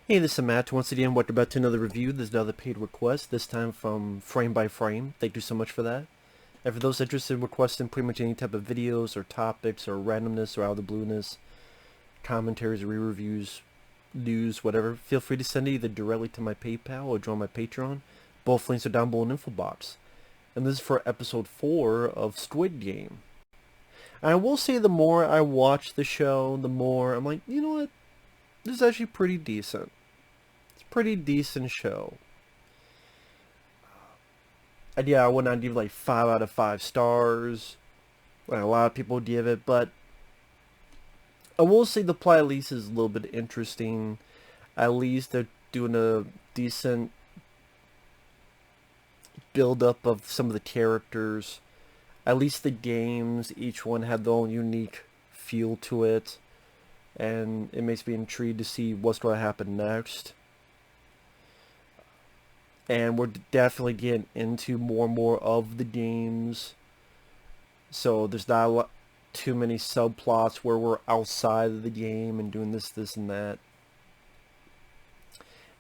Hey, this is Matt. Once again, welcome back to another review. There's another paid request, this time from Frame by Frame. Thank you so much for that. And for those interested in requesting pretty much any type of videos or topics or randomness or out of the blueness, commentaries, re-reviews, news, whatever, feel free to send it either directly to my PayPal or join my Patreon. Both links are down below in the info box. And this is for episode 4 of Squid Game. And I will say the more I watch the show, the more I'm like, you know what? This is actually pretty decent. It's a pretty decent show. And yeah, I would not give like 5 out of 5 stars, like a lot of people give it, but I will say the plot at least is a little bit interesting. At least they're doing a decent build up of some of the characters. At least the games, each one had their own unique feel to it, and it makes me intrigued to see what's going to happen next. And we're definitely getting into more and more of the games, so there's not a lot, too many subplots where we're outside of the game and doing this, and that.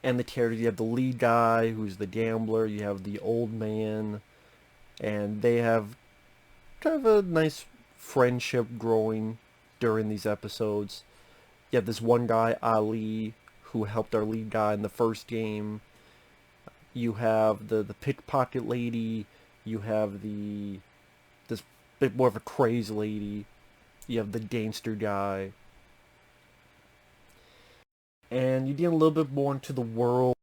And the characters, you have the lead guy, who's the gambler, you have the old man, and they have kind of a nice friendship growing during these episodes. You have this one guy, Ali, who helped our lead guy in the first game. You have the pickpocket lady. You have this bit more of a crazy lady. You have the gangster guy. And you get a little bit more into the world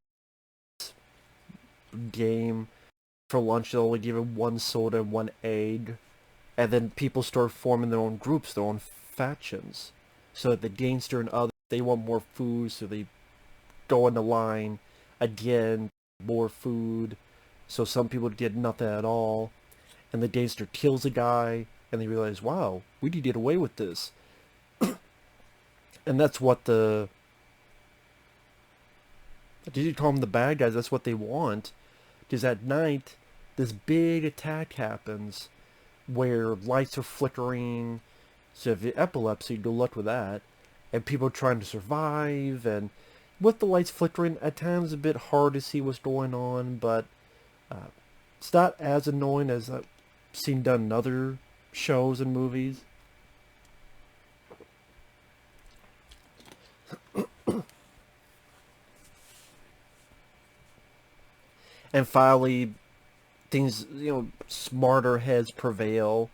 game. For lunch, they'll only give it one soda and one egg. And then people start forming their own groups, their own factions. So that the gangster and others, they want more food, so they go in the line again, more food. So some people get nothing at all. And the gangster kills a guy, and they realize, wow, we did get away with this. And that's what did you call them the bad guys? That's what they want. Because at night, this big attack happens where lights are flickering. So if you have epilepsy, good luck with that. And people are trying to survive, and with the lights flickering, at times it's a bit hard to see what's going on, but it's not as annoying as I've seen done in other shows and movies. And finally, things, smarter heads prevail.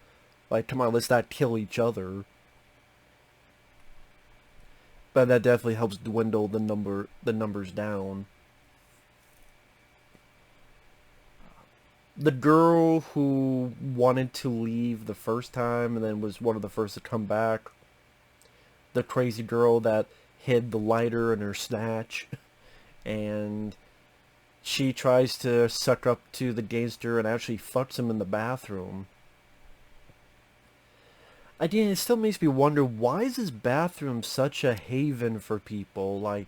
Like, come on, let's not kill each other. But that definitely helps dwindle the numbers down. The girl who wanted to leave the first time and then was one of the first to come back. The crazy girl that hid the lighter in her snatch. And she tries to suck up to the gangster and actually fucks him in the bathroom. Again, it still makes me wonder, why is this bathroom such a haven for people? Like,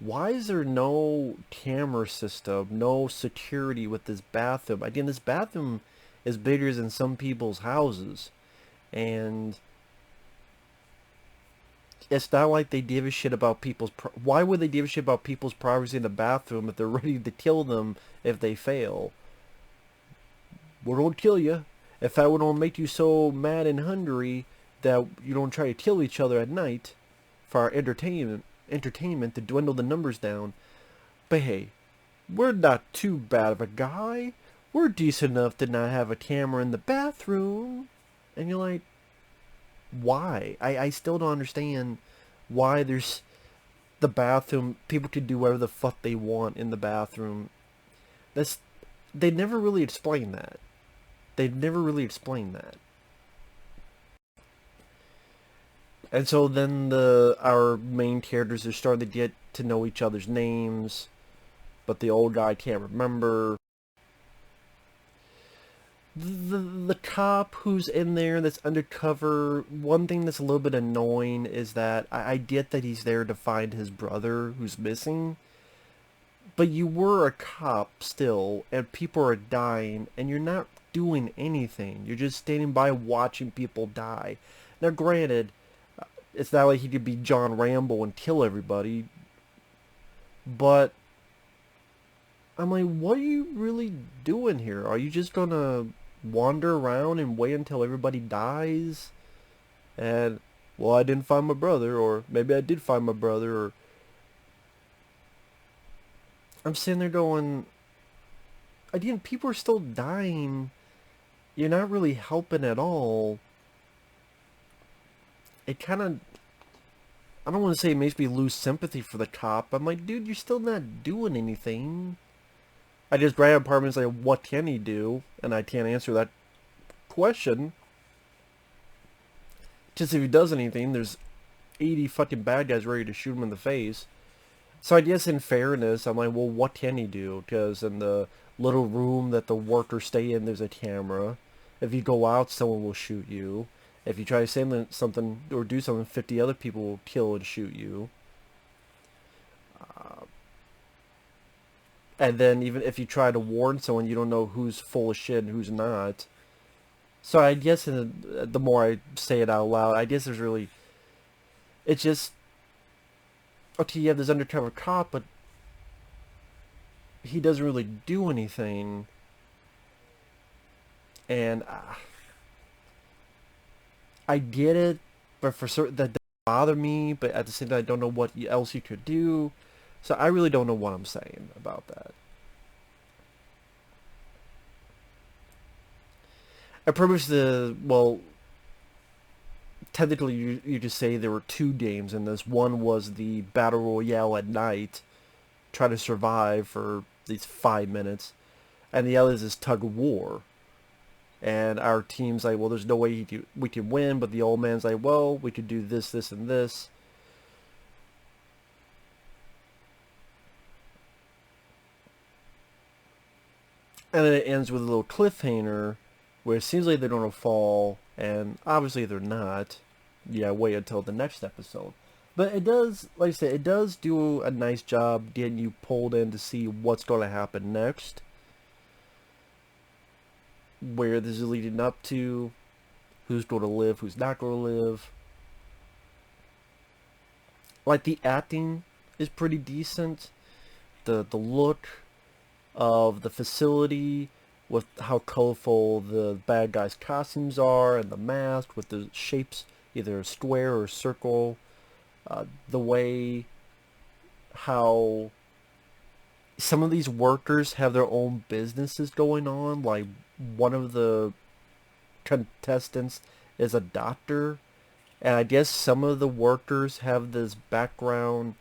why is there no camera system, no security with this bathroom? Again, this bathroom is bigger than some people's houses. And it's not like they give a shit about people's... Why would they give a shit about people's privacy in the bathroom if they're ready to kill them if they fail? We don't kill you. If that would make you so mad and hungry that you don't try to kill each other at night for our entertainment to dwindle the numbers down. But hey, we're not too bad of a guy. We're decent enough to not have a camera in the bathroom. And you're like, why? I still don't understand why there's the bathroom. People can do whatever the fuck they want in the bathroom. They never really explain that. They've never really explained that. And so then our main characters are starting to get to know each other's names, but the old guy can't remember. The cop who's in there that's undercover, one thing that's a little bit annoying is that I get that he's there to find his brother who's missing, but you were a cop still, and people are dying, and you're not doing anything. You're just standing by watching people die. Now granted, it's not like he could be John Rambo and kill everybody, But I'm like, what are you really doing here? Are you just gonna wander around and wait until everybody dies? And, well, I didn't find my brother, or maybe I did find my brother, or... I'm sitting there going, again, people are still dying. You're not really helping at all. It kind of... I don't want to say it makes me lose sympathy for the cop. I'm like, dude, you're still not doing anything. I just grab apartments like, what can he do? And I can't answer that question. Just if he does anything, there's 80 fucking bad guys ready to shoot him in the face. So I guess in fairness, I'm like, well, what can he do? Because in the little room that the workers stay in, there's a camera. If you go out, someone will shoot you. If you try to say something or do something, 50 other people will kill and shoot you. And then even if you try to warn someone, you don't know who's full of shit and who's not. So I guess the more I say it out loud, I guess there's really... It's just... Okay, you have this undercover cop, but he doesn't really do anything. And I get it, but for certain that doesn't bother me. But at the same time, I don't know what else you could do. So I really don't know what I'm saying about that. I pretty much well, technically you just say there were two games in this. One was the Battle Royale at night, try to survive for these 5 minutes. And the other is this tug of war. And our team's like, well, there's no way we can win, but the old man's like, well, we could do this, this, and this. And then it ends with a little cliffhanger where it seems like they're going to fall, and obviously they're not. Yeah, wait until the next episode. But it does, like I said, it does do a nice job getting you pulled in to see what's going to happen next. Where this is leading up to, who's going to live, who's not going to live. Like, the acting is pretty decent. The look of the facility, with how colorful the bad guys' costumes are, and the mask with the shapes, either square or circle. The way how some of these workers have their own businesses going on. Like, one of the contestants is a doctor, and I guess some of the workers have this background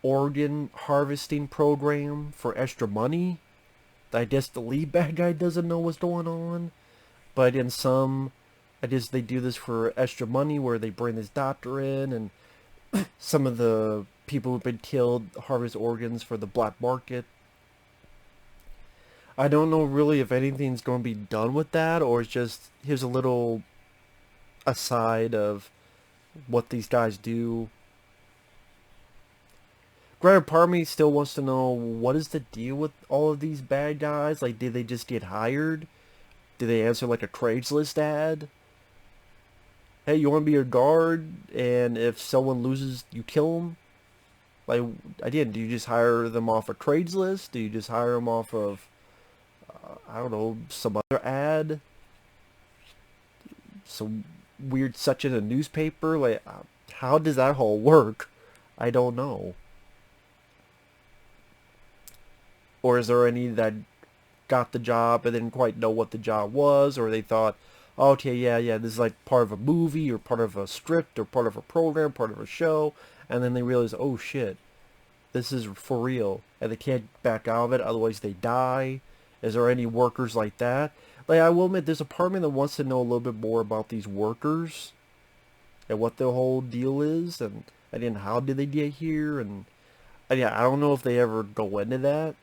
organ harvesting program for extra money. I guess the lead bad guy doesn't know what's going on, but in some, I guess they do this for extra money, where they bring this doctor in, and some of the people who've been killed harvest organs for the black market. I don't know really if anything's going to be done with that, or it's just, here's a little aside of what these guys do. Granted, part of me still wants to know, what is the deal with all of these bad guys? Like, did they just get hired? Did they answer like a Craigslist ad? Hey, you want to be a guard, and if someone loses, you kill them? Like, again, do you just hire them off a Craigslist? Do you just hire them off of, I don't know, some other ad? Some weird section in a newspaper? Like, how does that all work? I don't know. Or is there any that got the job and didn't quite know what the job was, or they thought, oh, okay, yeah, this is like part of a movie, or part of a script, or part of a program, part of a show, and then they realize, oh shit, this is for real, and they can't back out of it, otherwise they die. Is there any workers like that? Like, I will admit, there's a part of me that wants to know a little bit more about these workers, and what the whole deal is, and again, how did they get here, and yeah, I don't know if they ever go into that.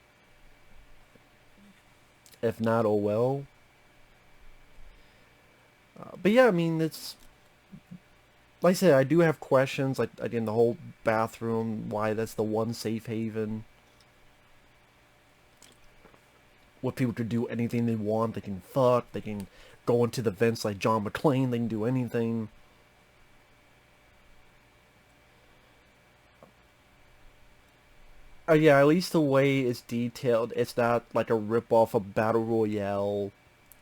If not, oh well. But yeah, I mean, it's... Like I said, I do have questions, like, again, the whole bathroom, why that's the one safe haven. What people could do anything they want, they can fuck, they can go into the vents like John McClane, they can do anything. Yeah, at least the way it's detailed, it's not like a rip-off of Battle Royale.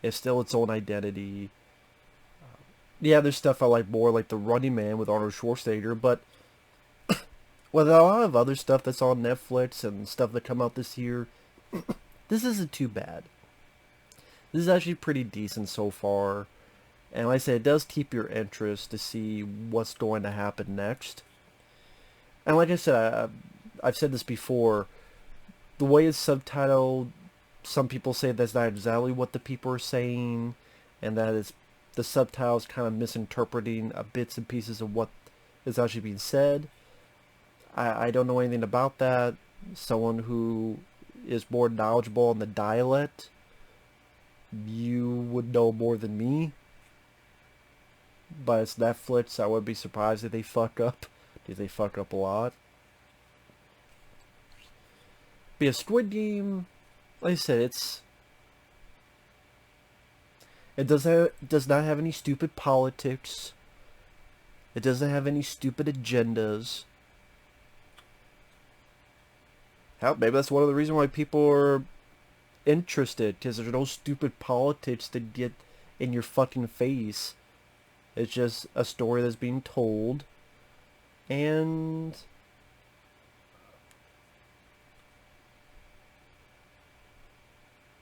It's still its own identity. Yeah, there's stuff I like more, like The Running Man with Arnold Schwarzenegger, but with a lot of other stuff that's on Netflix and stuff that come out this year, this isn't too bad. This is actually pretty decent so far. And like I said, it does keep your interest to see what's going to happen next. And like I said, I've said this before, the way it's subtitled, some people say that's not exactly what the people are saying, and that it's the subtitles kind of misinterpreting bits and pieces of what is actually being said. I don't know anything about that. Someone who is more knowledgeable on the dialect, you would know more than me. But it's Netflix. I would be surprised if they fuck up. If they fuck up a lot. But yeah, Squid Game, like I said, it does not have any stupid politics. It doesn't have any stupid agendas. Hell, maybe that's one of the reasons why people are interested, because there's no stupid politics to get in your fucking face. It's just a story that's being told, and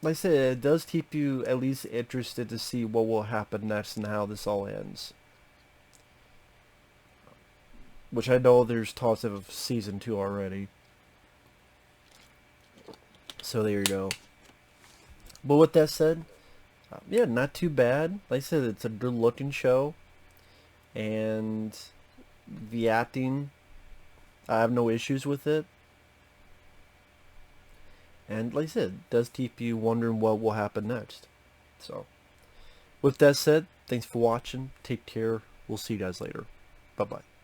like I said, it does keep you at least interested to see what will happen next and how this all ends. Which I know there's talks of season 2 already. So there you go. But with that said, yeah, not too bad. Like I said, it's a good looking show. And the acting, I have no issues with it. And like I said, it does keep you wondering what will happen next. So, with that said, thanks for watching. Take care. We'll see you guys later. Bye-bye.